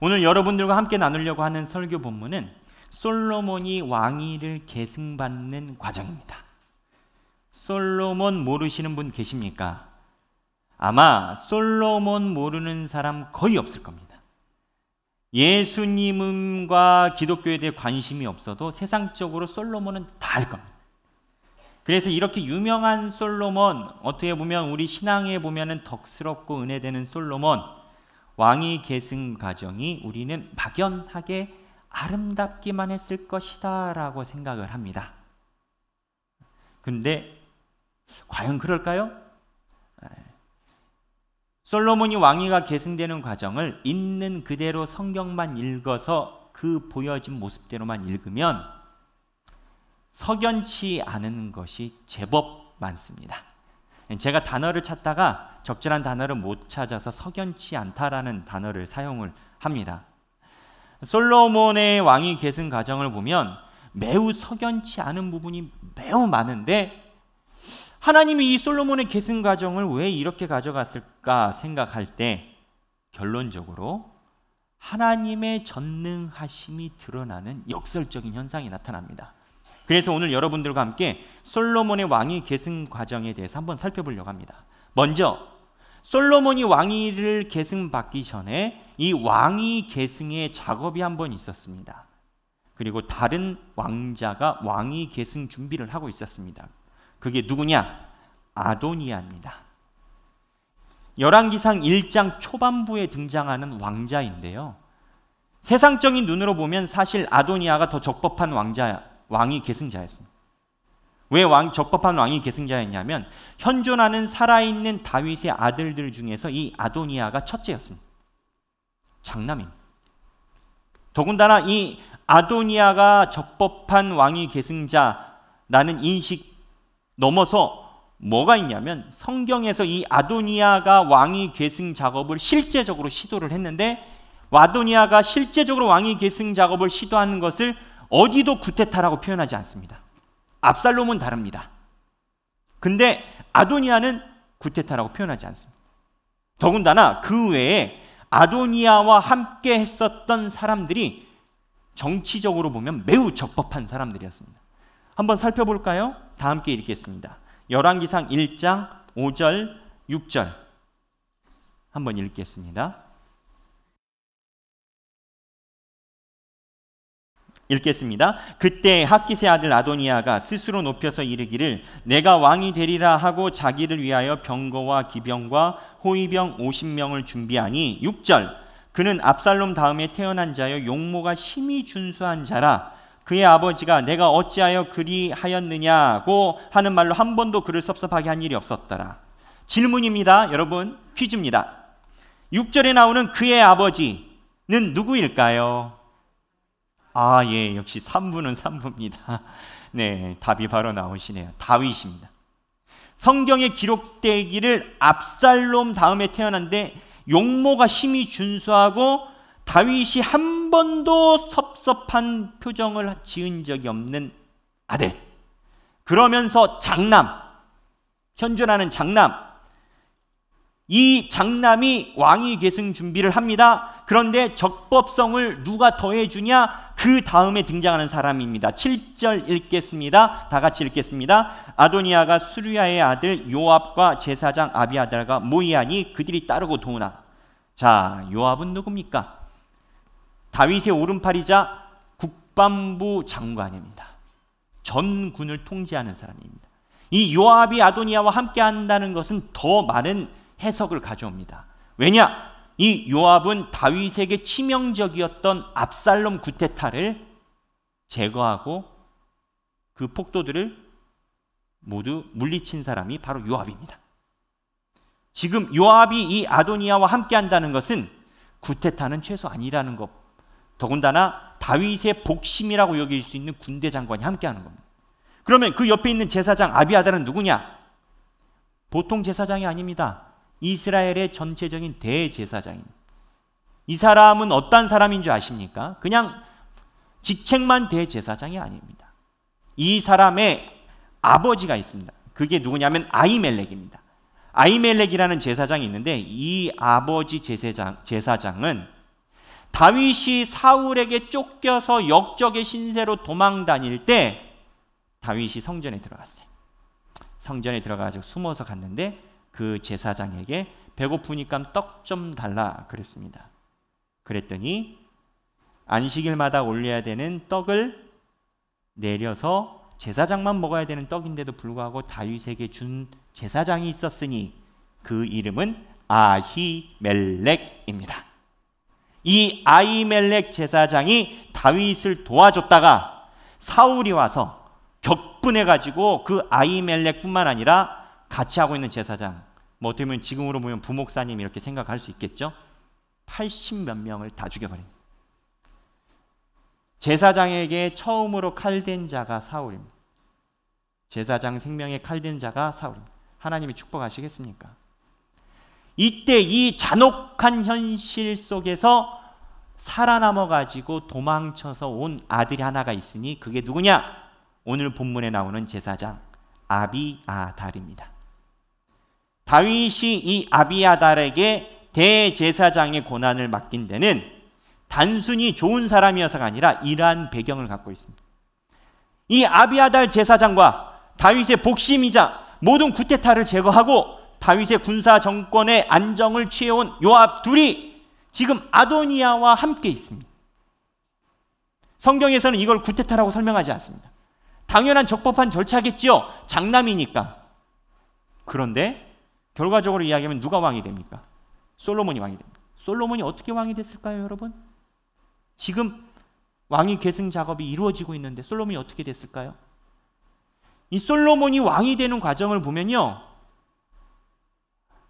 오늘 여러분들과 함께 나누려고 하는 설교 본문은 솔로몬이 왕위를 계승받는 과정입니다. 솔로몬 모르시는 분 계십니까? 아마 솔로몬 모르는 사람 거의 없을 겁니다. 예수님과 기독교에 대해 관심이 없어도 세상적으로 솔로몬은 다 알 겁니다. 그래서 이렇게 유명한 솔로몬, 어떻게 보면 우리 신앙에 보면은 덕스럽고 은혜되는 솔로몬 왕위 계승 과정이 우리는 막연하게 아름답기만 했을 것이다 라고 생각을 합니다. 근데 과연 그럴까요? 솔로몬이 왕위가 계승되는 과정을 있는 그대로 성경만 읽어서 그 보여진 모습대로만 읽으면 석연치 않은 것이 제법 많습니다. 제가 단어를 찾다가 적절한 단어를 못 찾아서 석연치 않다라는 단어를 사용을 합니다. 솔로몬의 왕위 계승 과정을 보면 매우 석연치 않은 부분이 매우 많은데 하나님이 이 솔로몬의 계승 과정을 왜 이렇게 가져갔을까 생각할 때 결론적으로 하나님의 전능하심이 드러나는 역설적인 현상이 나타납니다. 그래서 오늘 여러분들과 함께 솔로몬의 왕위 계승 과정에 대해서 한번 살펴보려고 합니다. 먼저 솔로몬이 왕위를 계승받기 전에 이 왕위 계승의 작업이 한번 있었습니다. 그리고 다른 왕자가 왕위 계승 준비를 하고 있었습니다. 그게 누구냐? 아도니아입니다. 열왕기상 1장 초반부에 등장하는 왕자인데요. 세상적인 눈으로 보면 사실 아도니아가 더 적법한 왕위 계승자였습니다. 왜 적법한 왕위 계승자였냐면 현존하는 살아있는 다윗의 아들들 중에서 이 아도니아가 첫째였습니다. 장남입니다. 더군다나 이 아도니아가 적법한 왕위 계승자라는 인식 넘어서 뭐가 있냐면 성경에서 이 아도니아가 왕위 계승 작업을 실제적으로 시도를 했는데 아도니아가 실제적으로 왕위 계승 작업을 시도하는 것을 어디도 구테타라고 표현하지 않습니다. 압살롬은 다릅니다. 근데 아도니아는 구테타라고 표현하지 않습니다. 더군다나 그 외에 아도니아와 함께 했었던 사람들이 정치적으로 보면 매우 적법한 사람들이었습니다. 한번 살펴볼까요? 다 함께 읽겠습니다. 열왕기상 1장 5절 6절 한번 읽겠습니다. 읽겠습니다. 그때 핫깃의 아들 아도니아가 스스로 높여서 이르기를 내가 왕이 되리라 하고 자기를 위하여 병거와 기병과 호위병 50명을 준비하니 6절 그는 압살롬 다음에 태어난 자여 용모가 심히 준수한 자라 그의 아버지가 내가 어찌하여 그리하였느냐고 하는 말로 한 번도 그를 섭섭하게 한 일이 없었더라. 질문입니다. 여러분 퀴즈입니다. 6절에 나오는 그의 아버지는 누구일까요? 예, 역시 3부는 3부입니다. 네, 답이 바로 나오시네요. 다윗입니다. 성경에 기록되기를 압살롬 다음에 태어난데 용모가 심히 준수하고 다윗이 한 번도 섭섭한 표정을 지은 적이 없는 아들. 그러면서 장남, 현존하는 장남. 이 장남이 왕위 계승 준비를 합니다. 그런데 적법성을 누가 더해주냐? 그 다음에 등장하는 사람입니다. 7절 읽겠습니다. 다 같이 읽겠습니다. 아도니아가 수르야의 아들 요압과 제사장 아비아달과 모이하니 그들이 따르고 도우나. 자, 요압은 누굽니까? 다윗의 오른팔이자 국방부 장관입니다. 전군을 통제하는 사람입니다. 이 요압이 아도니아와 함께 한다는 것은 더 많은 해석을 가져옵니다. 왜냐? 이 요압은 다윗에게 치명적이었던 압살롬 구테타를 제거하고 그 폭도들을 모두 물리친 사람이 바로 요압입니다. 지금 요압이 이 아도니아와 함께 한다는 것은 구테타는 최소 아니라는 것, 더군다나 다윗의 복심이라고 여길 수 있는 군대 장관이 함께 하는 겁니다. 그러면 그 옆에 있는 제사장 아비아달은 누구냐? 보통 제사장이 아닙니다. 이스라엘의 전체적인 대제사장입니다. 이 사람은 어떤 사람인 줄 아십니까? 그냥 직책만 대제사장이 아닙니다. 이 사람의 아버지가 있습니다. 그게 누구냐면 아히멜렉입니다. 아히멜렉이라는 제사장이 있는데 이 아버지 제사장은 다윗이 사울에게 쫓겨서 역적의 신세로 도망 다닐 때 다윗이 성전에 들어갔어요. 성전에 들어가서 숨어서 갔는데 그 제사장에게 배고프니까 떡 좀 달라 그랬습니다. 그랬더니 안식일마다 올려야 되는 떡을 내려서 제사장만 먹어야 되는 떡인데도 불구하고 다윗에게 준 제사장이 있었으니 그 이름은 아히멜렉입니다. 이 아히멜렉 제사장이 다윗을 도와줬다가 사울이 와서 격분해가지고 그 아히멜렉뿐만 아니라 같이 하고 있는 제사장, 뭐 어떻게 보면 지금으로 보면 부목사님 이렇게 생각할 수 있겠죠. 80몇 명을 다 죽여버립니다. 제사장에게 처음으로 칼댄 자가 사울입니다. 제사장 생명에 칼댄 자가 사울입니다. 하나님이 축복하시겠습니까? 이때 이 잔혹한 현실 속에서 살아남아가지고 도망쳐서 온 아들이 하나가 있으니 그게 누구냐? 오늘 본문에 나오는 제사장 아비아달입니다. 다윗이 이 아비아달에게 대제사장의 고난을 맡긴 데는 단순히 좋은 사람이어서가 아니라 이러한 배경을 갖고 있습니다. 이 아비아달 제사장과 다윗의 복심이자 모든 쿠데타를 제거하고 다윗의 군사 정권의 안정을 취해온 요압 둘이 지금 아도니아와 함께 있습니다. 성경에서는 이걸 쿠데타라고 설명하지 않습니다. 당연한 적법한 절차겠지요. 장남이니까. 그런데 결과적으로 이야기하면 누가 왕이 됩니까? 솔로몬이 왕이 됩니다. 솔로몬이 어떻게 왕이 됐을까요, 여러분? 지금 왕위 계승 작업이 이루어지고 있는데 솔로몬이 어떻게 됐을까요? 이 솔로몬이 왕이 되는 과정을 보면요,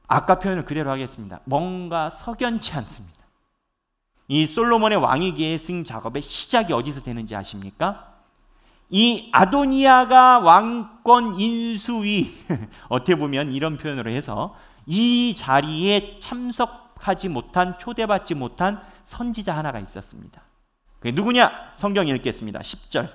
아까 표현을 그대로 하겠습니다. 뭔가 석연치 않습니다. 이 솔로몬의 왕위 계승 작업의 시작이 어디서 되는지 아십니까? 이 아도니아가 왕권 인수위 어떻게 보면 이런 표현으로 해서 이 자리에 참석하지 못한, 초대받지 못한 선지자 하나가 있었습니다. 그게 누구냐? 성경 읽겠습니다. 10절,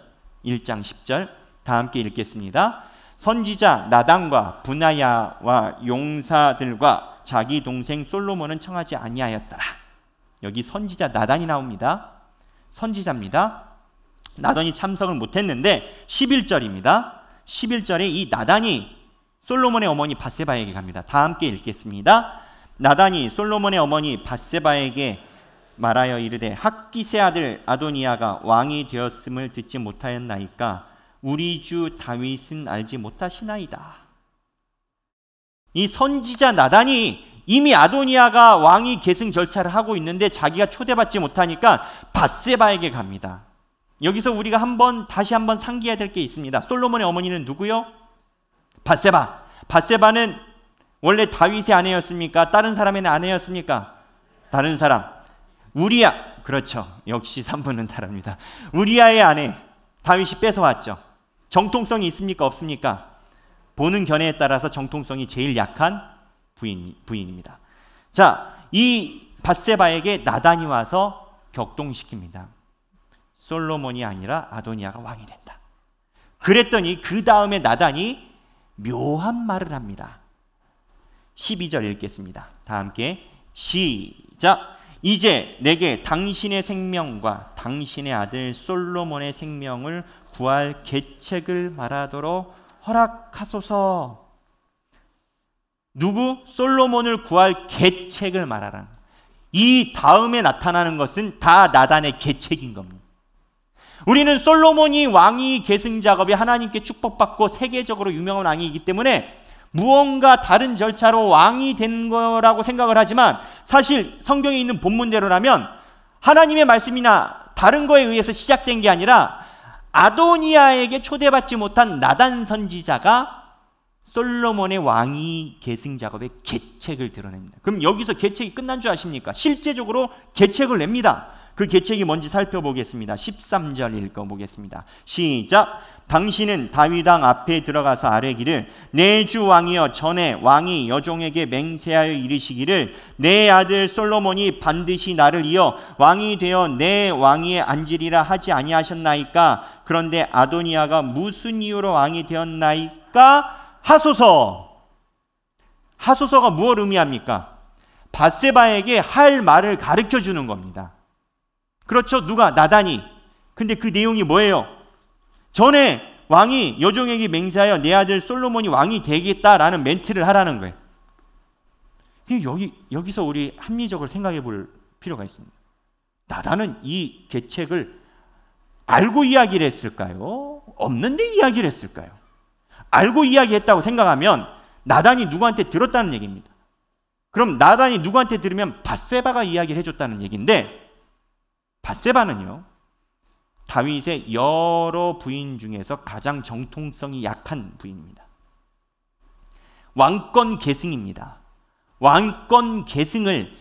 1장 10절 다 함께 읽겠습니다. 선지자 나단과 분하야와 용사들과 자기 동생 솔로몬은 청하지 아니하였더라. 여기 선지자 나단이 나옵니다. 선지자입니다. 나단이 참석을 못했는데 11절입니다. 11절에 이 나단이 솔로몬의 어머니 밧세바에게 갑니다. 다 함께 읽겠습니다. 나단이 솔로몬의 어머니 밧세바에게 말하여 이르되 학기세 아들 아도니아가 왕이 되었음을 듣지 못하였나이까 우리 주 다윗은 알지 못하시나이다. 이 선지자 나단이 이미 아도니아가 왕위 계승 절차를 하고 있는데 자기가 초대받지 못하니까 밧세바에게 갑니다. 여기서 우리가 다시 한번 상기해야 될 게 있습니다. 솔로몬의 어머니는 누구요? 밧세바. 밧세바는 원래 다윗의 아내였습니까? 다른 사람의 아내였습니까? 다른 사람. 우리야. 그렇죠. 역시 3분은 다릅니다. 우리야의 아내 다윗이 뺏어왔죠. 정통성이 있습니까? 없습니까? 보는 견해에 따라서 정통성이 제일 약한 부인입니다. 자, 이 밧세바에게 나단이 와서 격동시킵니다. 솔로몬이 아니라 아도니아가 왕이 된다. 그랬더니 그 다음에 나단이 묘한 말을 합니다. 12절 읽겠습니다. 다 함께 시작. 이제 내게 당신의 생명과 당신의 아들 솔로몬의 생명을 구할 계책을 말하도록 허락하소서. 누구? 솔로몬을 구할 계책을 말하라. 이 다음에 나타나는 것은 다 나단의 계책인 겁니다. 우리는 솔로몬이 왕위 계승 작업에 하나님께 축복받고 세계적으로 유명한 왕이기 때문에 무언가 다른 절차로 왕이 된 거라고 생각을 하지만 사실 성경에 있는 본문대로라면 하나님의 말씀이나 다른 거에 의해서 시작된 게 아니라 아도니아에게 초대받지 못한 나단 선지자가 솔로몬의 왕위 계승 작업의 계책을 드러냅니다. 그럼 여기서 계책이 끝난 줄 아십니까? 실제적으로 계책을 냅니다. 그 계책이 뭔지 살펴보겠습니다. 13절 읽어보겠습니다. 시작. 당신은 다윗왕 앞에 들어가서 아뢰기를 내 주 왕이여 전에 왕이 여종에게 맹세하여 이르시기를 내 아들 솔로몬이 반드시 나를 이어 왕이 되어 내 왕위에 앉으리라 하지 아니하셨나이까? 그런데 아도니아가 무슨 이유로 왕이 되었나이까? 하소서. 하소서가 무엇을 의미합니까? 밧세바에게 할 말을 가르쳐 주는 겁니다. 그렇죠? 누가? 나단이. 근데 그 내용이 뭐예요? 전에 왕이 여종에게 맹세하여 내 아들 솔로몬이 왕이 되겠다라는 멘트를 하라는 거예요. 여기서 우리 합리적으로 생각해 볼 필요가 있습니다. 나단은 이 계책을 알고 이야기를 했을까요? 없는데 이야기를 했을까요? 알고 이야기했다고 생각하면 나단이 누구한테 들었다는 얘기입니다. 그럼 나단이 누구한테 들으면 밧세바가 이야기를 해줬다는 얘기인데, 밧세바는요 다윗의 여러 부인 중에서 가장 정통성이 약한 부인입니다. 왕권 계승입니다. 왕권 계승을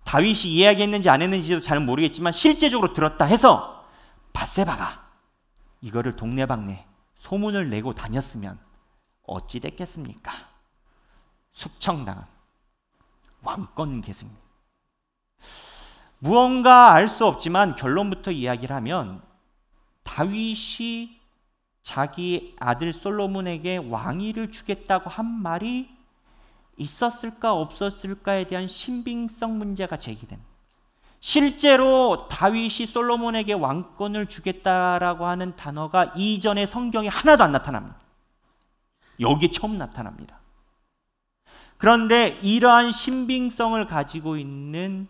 다윗이 이야기했는지 안 했는지도 잘 모르겠지만 실제적으로 들었다 해서 밧세바가 이거를 동네방네 소문을 내고 다녔으면 어찌 됐겠습니까? 숙청당한 왕권 계승입니다. 무언가 알 수 없지만 결론부터 이야기를 하면 다윗이 자기 아들 솔로몬에게 왕위를 주겠다고 한 말이 있었을까 없었을까에 대한 신빙성 문제가 제기된, 실제로 다윗이 솔로몬에게 왕권을 주겠다라고 하는 단어가 이전의 성경에 하나도 안 나타납니다. 여기에 처음 나타납니다. 그런데 이러한 신빙성을 가지고 있는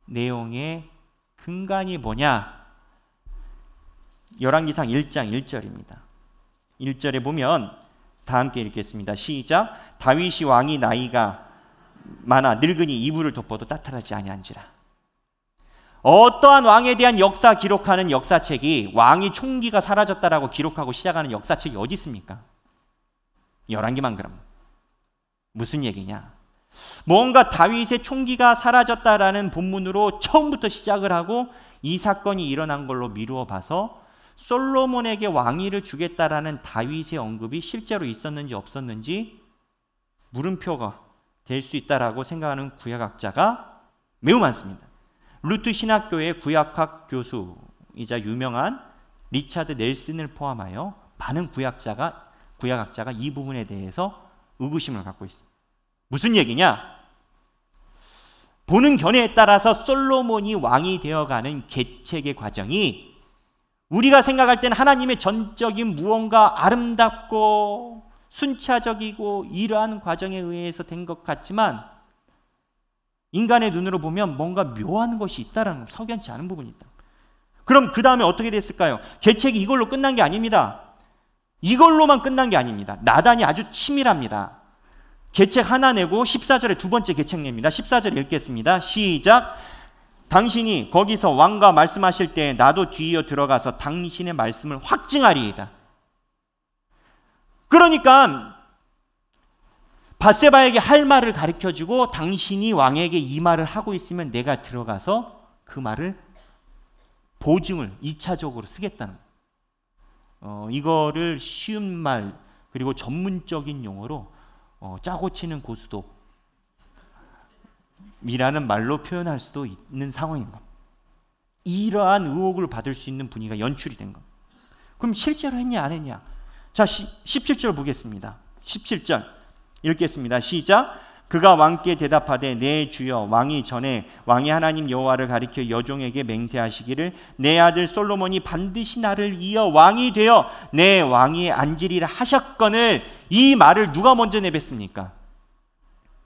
내용의 근간이 뭐냐? 열왕기상 1장 1절입니다. 1절에 보면 다 함께 읽겠습니다. 시작. 다윗이 왕이 나이가 많아 늙으니 이불을 덮어도 따뜻하지 아니한지라. 어떠한 왕에 대한 역사 기록하는 역사책이 왕이 총기가 사라졌다라고 기록하고 시작하는 역사책이 어디 있습니까? 열왕기만 그럼. 무슨 얘기냐? 뭔가 다윗의 총기가 사라졌다라는 본문으로 처음부터 시작을 하고 이 사건이 일어난 걸로 미루어 봐서 솔로몬에게 왕위를 주겠다라는 다윗의 언급이 실제로 있었는지 없었는지 물음표가 될 수 있다라고 생각하는 구약학자가 매우 많습니다. 루트 신학교의 구약학 교수이자 유명한 리차드 넬슨을 포함하여 많은 구약학자가 이 부분에 대해서 의구심을 갖고 있습니다. 무슨 얘기냐? 보는 견해에 따라서 솔로몬이 왕이 되어가는 계책의 과정이 우리가 생각할 때는 하나님의 전적인 무언가 아름답고 순차적이고 이러한 과정에 의해서 된 것 같지만 인간의 눈으로 보면 뭔가 묘한 것이 있다라는, 석연치 않은 부분이 있다. 그럼 그 다음에 어떻게 됐을까요? 계책이 이걸로 끝난 게 아닙니다. 이걸로만 끝난 게 아닙니다. 나단이 아주 치밀합니다. 계책 하나 내고 14절에 두 번째 계책 냅니다. 14절 읽겠습니다. 시작. 당신이 거기서 왕과 말씀하실 때 나도 뒤이어 들어가서 당신의 말씀을 확증하리이다. 그러니까 밧세바에게 할 말을 가르쳐주고 당신이 왕에게 이 말을 하고 있으면 내가 들어가서 그 말을 보증을 2차적으로 쓰겠다는 이거를 쉬운 말 그리고 전문적인 용어로 짜고 치는 고수도 이라는 말로 표현할 수도 있는 상황인 겁니다. 이러한 의혹을 받을 수 있는 분위기가 연출이 된 겁니다. 그럼 실제로 했냐 안 했냐? 자, 17절 보겠습니다. 17절 읽겠습니다. 시작. 그가 왕께 대답하되 내 주여 왕이 전에 왕이 하나님 여호와를 가리켜 여종에게 맹세하시기를 내 아들 솔로몬이 반드시 나를 이어 왕이 되어 내 왕위에 앉으리라 하셨거늘 이 말을 누가 먼저 내뱉습니까?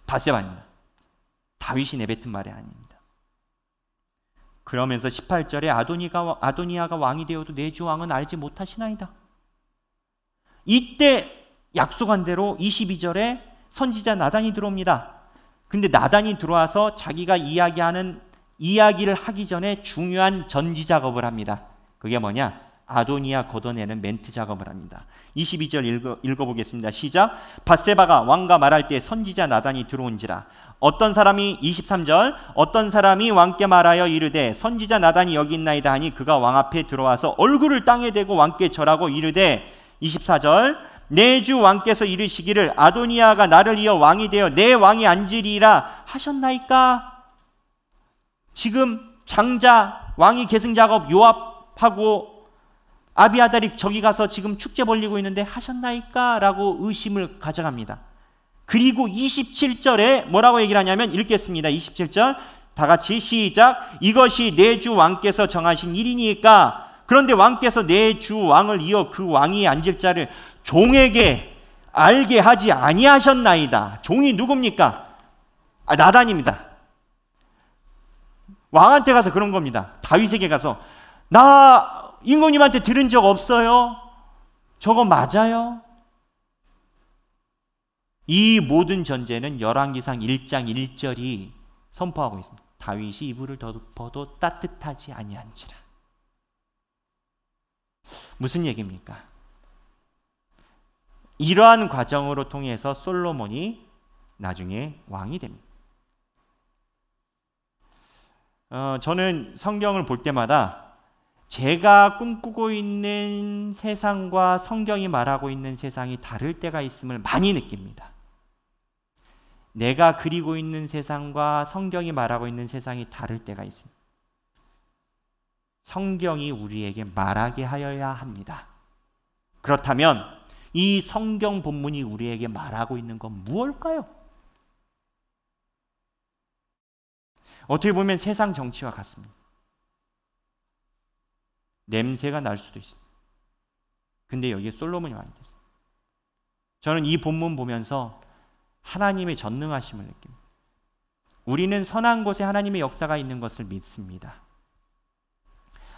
밧세바입니다. 다윗이 내뱉은 말이 아닙니다. 그러면서 18절에 아도니아가 왕이 되어도 내 주 왕은 알지 못하시나이다. 이때 약속한 대로 22절에 선지자 나단이 들어옵니다. 근데 나단이 들어와서 자기가 이야기를 하기 전에 중요한 전지 작업을 합니다. 그게 뭐냐? 아도니아 걷어내는 멘트 작업을 합니다. 22절 읽어보겠습니다. 시작. 밧세바가 왕과 말할 때 선지자 나단이 들어온지라. 어떤 사람이 23절 어떤 사람이 왕께 말하여 이르되 선지자 나단이 여기 있나이다 하니 그가 왕 앞에 들어와서 얼굴을 땅에 대고 왕께 절하고 이르되 24절 내 주 왕께서 이르시기를 아도니아가 나를 이어 왕이 되어 내 왕이 앉으리라 하셨나이까? 지금 장자 왕위 계승 작업 요압하고 아비아달이 저기 가서 지금 축제 벌리고 있는데 하셨나이까? 라고 의심을 가져갑니다. 그리고 27절에 뭐라고 얘기를 하냐면 읽겠습니다. 27절 다 같이 시작. 이것이 내 주 왕께서 정하신 일이니까. 그런데 왕께서 내 주 왕을 이어 그 왕이 앉을 자를 종에게 알게 하지 아니하셨나이다. 종이 누굽니까? 나단입니다. 왕한테 가서 그런 겁니다. 다윗에게 가서 나 임금님한테 들은 적 없어요? 저거 맞아요? 이 모든 전제는 열왕기상 1장 1절이 선포하고 있습니다. 다윗이 이불을 덮어도 따뜻하지 아니한지라. 무슨 얘기입니까? 이러한 과정으로 통해서 솔로몬이 나중에 왕이 됩니다. 저는 성경을 볼 때마다 제가 꿈꾸고 있는 세상과 성경이 말하고 있는 세상이 다를 때가 있음을 많이 느낍니다. 내가 그리고 있는 세상과 성경이 말하고 있는 세상이 다를 때가 있습니다. 성경이 우리에게 말하게 하여야 합니다. 그렇다면 이 성경 본문이 우리에게 말하고 있는 건 무엇일까요? 어떻게 보면 세상 정치와 같습니다. 냄새가 날 수도 있습니다. 근데 여기에 솔로몬이 왕이 됐어요. 저는 이 본문 보면서 하나님의 전능하심을 느낍니다. 우리는 선한 곳에 하나님의 역사가 있는 것을 믿습니다.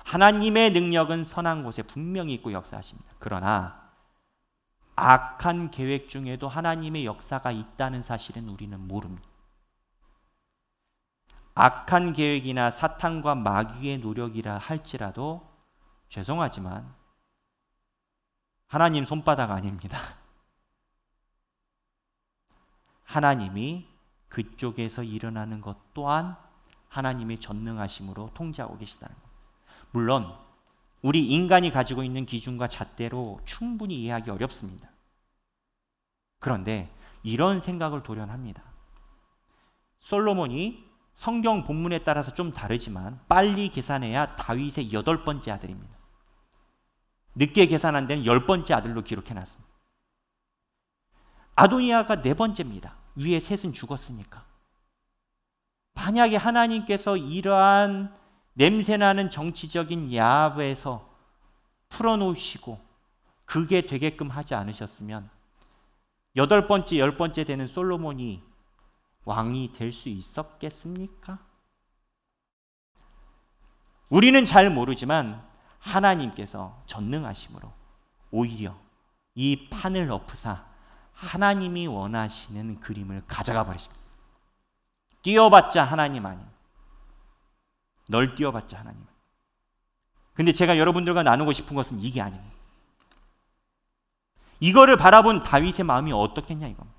하나님의 능력은 선한 곳에 분명히 있고 역사하십니다. 그러나 악한 계획 중에도 하나님의 역사가 있다는 사실은 우리는 모릅니다. 악한 계획이나 사탄과 마귀의 노력이라 할지라도 죄송하지만 하나님 손바닥 아닙니다. 하나님이 그쪽에서 일어나는 것 또한 하나님의 전능하심으로 통제하고 계시다는 것. 물론 우리 인간이 가지고 있는 기준과 잣대로 충분히 이해하기 어렵습니다. 그런데 이런 생각을 도련합니다. 솔로몬이 성경 본문에 따라서 좀 다르지만 빨리 계산해야 다윗의 8번째 아들입니다. 늦게 계산한 데는 10번째 아들로 기록해놨습니다. 아도니아가 4번째입니다. 위에 셋은 죽었으니까. 만약에 하나님께서 이러한 냄새나는 정치적인 야합에서 풀어놓으시고 그게 되게끔 하지 않으셨으면 8번째, 10번째 되는 솔로몬이 왕이 될 수 있었겠습니까? 우리는 잘 모르지만 하나님께서 전능하심으로 오히려 이 판을 엎으사 하나님이 원하시는 그림을 가져가 버리십니다. 뛰어봤자 하나님 아니에요. 널 뛰어봤자 하나님. 근데 제가 여러분들과 나누고 싶은 것은 이게 아닙니다. 이거를 바라본 다윗의 마음이 어떻겠냐 이겁니다.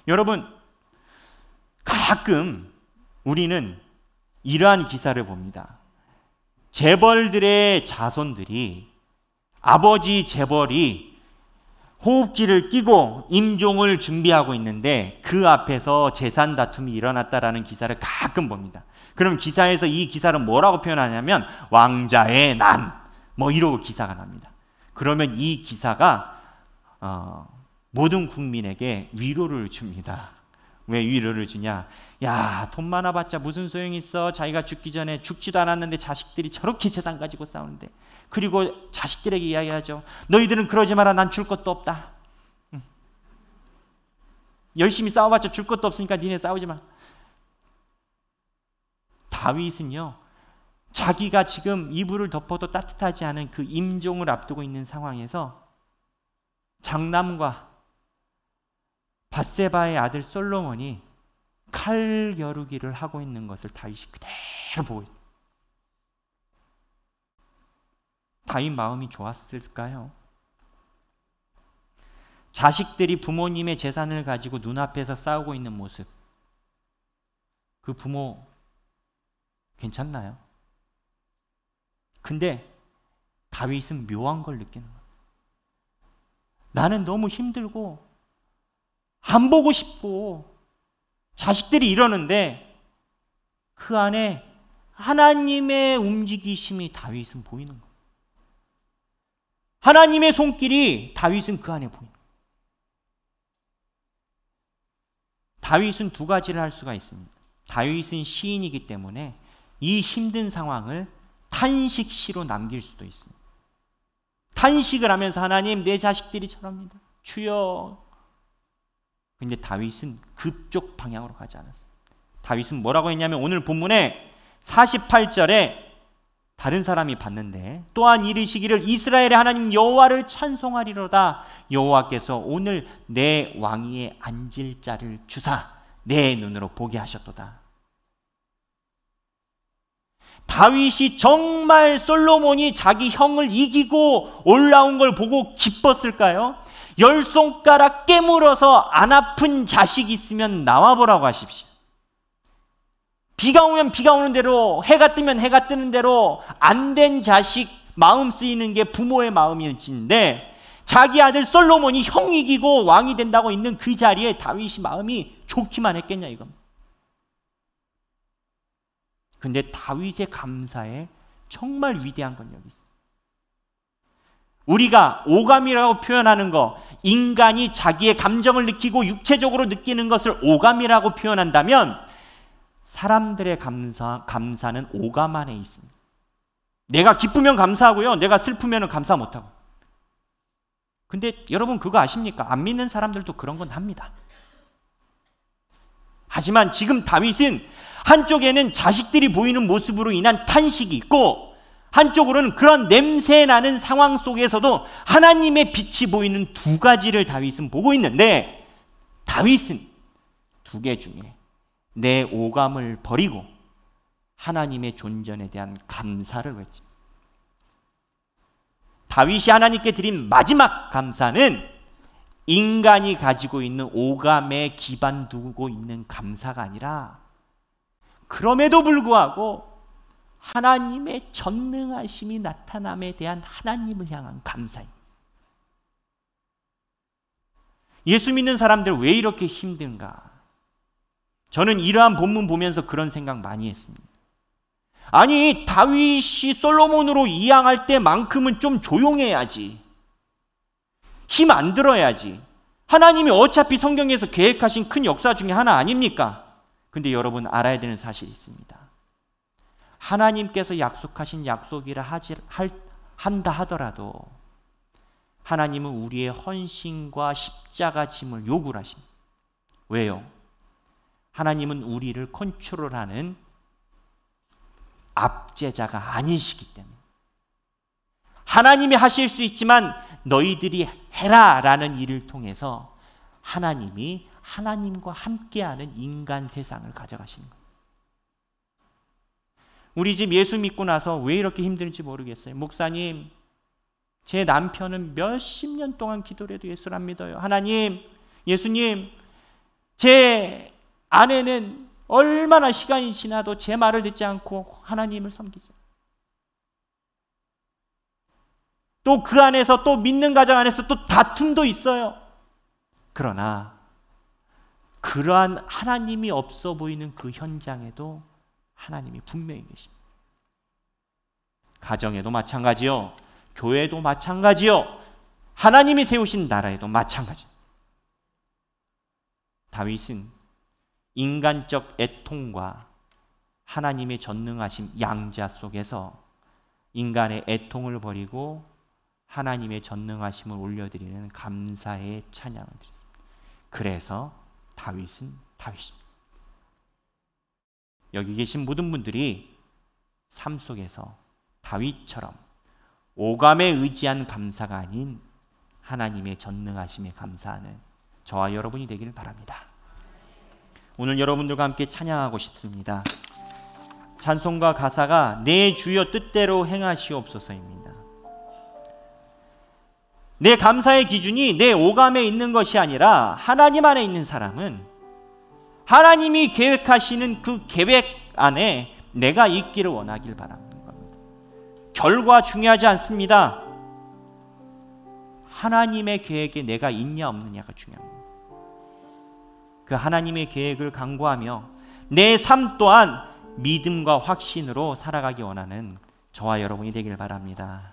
여러분, 가끔 우리는 이러한 기사를 봅니다. 재벌들의 자손들이, 아버지 재벌이 호흡기를 끼고 임종을 준비하고 있는데 그 앞에서 재산 다툼이 일어났다라는 기사를 가끔 봅니다. 그럼 기사에서 이 기사를 뭐라고 표현하냐면 왕자의 난, 뭐 이러고 기사가 납니다. 그러면 이 기사가 모든 국민에게 위로를 줍니다. 왜 위로를 주냐? 야, 돈 많아봤자 무슨 소용이 있어. 자기가 죽기 전에 죽지도 않았는데 자식들이 저렇게 재산 가지고 싸우는데. 그리고 자식들에게 이야기하죠. 너희들은 그러지 마라. 난 줄 것도 없다. 열심히 싸워봤자 줄 것도 없으니까 니네 싸우지 마. 다윗은요, 자기가 지금 이불을 덮어도 따뜻하지 않은 그 임종을 앞두고 있는 상황에서 장남과 밧세바의 아들 솔로몬이 칼 겨루기를 하고 있는 것을 다윗이 그대로 보고 있어요. 다윗 마음이 좋았을까요? 자식들이 부모님의 재산을 가지고 눈앞에서 싸우고 있는 모습, 그 부모 괜찮나요? 근데 다윗은 묘한 걸 느끼는 거예요. 나는 너무 힘들고 안 보고 싶고 자식들이 이러는데 그 안에 하나님의 움직이심이 다윗은 보이는 거예요. 하나님의 손길이 다윗은 그 안에 보이는 거예요. 다윗은 두 가지를 할 수가 있습니다. 다윗은 시인이기 때문에 이 힘든 상황을 탄식시로 남길 수도 있습니다. 탄식을 하면서 하나님, 내 자식들이 저럽니다. 주여. 근데 다윗은 그쪽 방향으로 가지 않았어요. 다윗은 뭐라고 했냐면 오늘 본문에 48절에 다른 사람이 봤는데 또한 이르시기를 이스라엘의 하나님 여호와를 찬송하리로다. 여호와께서 오늘 내 왕위에 앉을 자를 주사 내 눈으로 보게 하셨도다. 다윗이 정말 솔로몬이 자기 형을 이기고 올라온 걸 보고 기뻤을까요? 10손가락 깨물어서 안 아픈 자식 있으면 나와보라고 하십시오. 비가 오면 비가 오는 대로, 해가 뜨면 해가 뜨는 대로 안 된 자식 마음 쓰이는 게 부모의 마음이었는데 자기 아들 솔로몬이 형 이기고 왕이 된다고 있는 그 자리에 다윗이 마음이 좋기만 했겠냐 이겁니다. 근데 다윗의 감사에 정말 위대한 건 여기 있어요. 우리가 오감이라고 표현하는 거, 인간이 자기의 감정을 느끼고 육체적으로 느끼는 것을 오감이라고 표현한다면 사람들의 감사는 오감 안에 있습니다. 내가 기쁘면 감사하고요, 내가 슬프면 감사 못하고. 근데 여러분 그거 아십니까? 안 믿는 사람들도 그런 건 합니다. 하지만 지금 다윗은 한쪽에는 자식들이 보이는 모습으로 인한 탄식이 있고 한쪽으로는 그런 냄새 나는 상황 속에서도 하나님의 빛이 보이는 두 가지를 다윗은 보고 있는데 다윗은 두 개 중에 내 오감을 버리고 하나님의 존전에 대한 감사를 외칩니다. 다윗이 하나님께 드린 마지막 감사는 인간이 가지고 있는 오감에 기반 두고 있는 감사가 아니라 그럼에도 불구하고 하나님의 전능하심이 나타남에 대한 하나님을 향한 감사입니다. 예수 믿는 사람들 왜 이렇게 힘든가? 저는 이러한 본문 보면서 그런 생각 많이 했습니다. 아니, 다윗이 솔로몬으로 이양할 때만큼은 좀 조용해야지. 힘 안 들어야지. 하나님이 어차피 성경에서 계획하신 큰 역사 중에 하나 아닙니까? 근데 여러분 알아야 되는 사실이 있습니다. 하나님께서 약속하신 약속이라 한다 하더라도 하나님은 우리의 헌신과 십자가 짐을 요구를 하십니다. 왜요? 하나님은 우리를 컨트롤하는 압제자가 아니시기 때문에 하나님이 하실 수 있지만 너희들이 해라 라는 일을 통해서 하나님이 하나님과 함께하는 인간 세상을 가져가시는 거예요. 우리 집 예수 믿고 나서 왜 이렇게 힘든지 모르겠어요. 목사님, 제 남편은 몇십 년 동안 기도를 해도 예수를 안 믿어요. 하나님, 예수님, 제 아내는 얼마나 시간이 지나도 제 말을 듣지 않고 하나님을 섬기죠. 또 그 안에서 또 믿는 가정 안에서 또 다툼도 있어요. 그러나 그러한 하나님이 없어 보이는 그 현장에도 하나님이 분명히 계십니다. 가정에도 마찬가지요. 교회도 마찬가지요. 하나님이 세우신 나라에도 마찬가지. 다윗은 인간적 애통과 하나님의 전능하심 양자 속에서 인간의 애통을 버리고 하나님의 전능하심을 올려드리는 감사의 찬양을 드렸습니다. 그래서 다윗은 다윗입니다. 여기 계신 모든 분들이 삶 속에서 다윗처럼 오감에 의지한 감사가 아닌 하나님의 전능하심에 감사하는 저와 여러분이 되기를 바랍니다. 오늘 여러분들과 함께 찬양하고 싶습니다. 찬송가 가사가 내 주여 뜻대로 행하시옵소서입니다. 내 감사의 기준이 내 오감에 있는 것이 아니라 하나님 안에 있는 사람은 하나님이 계획하시는 그 계획 안에 내가 있기를 원하길 바라는 겁니다. 결과 중요하지 않습니다. 하나님의 계획에 내가 있냐 없느냐가 중요합니다. 그 하나님의 계획을 간구하며 내 삶 또한 믿음과 확신으로 살아가기 원하는 저와 여러분이 되길 바랍니다.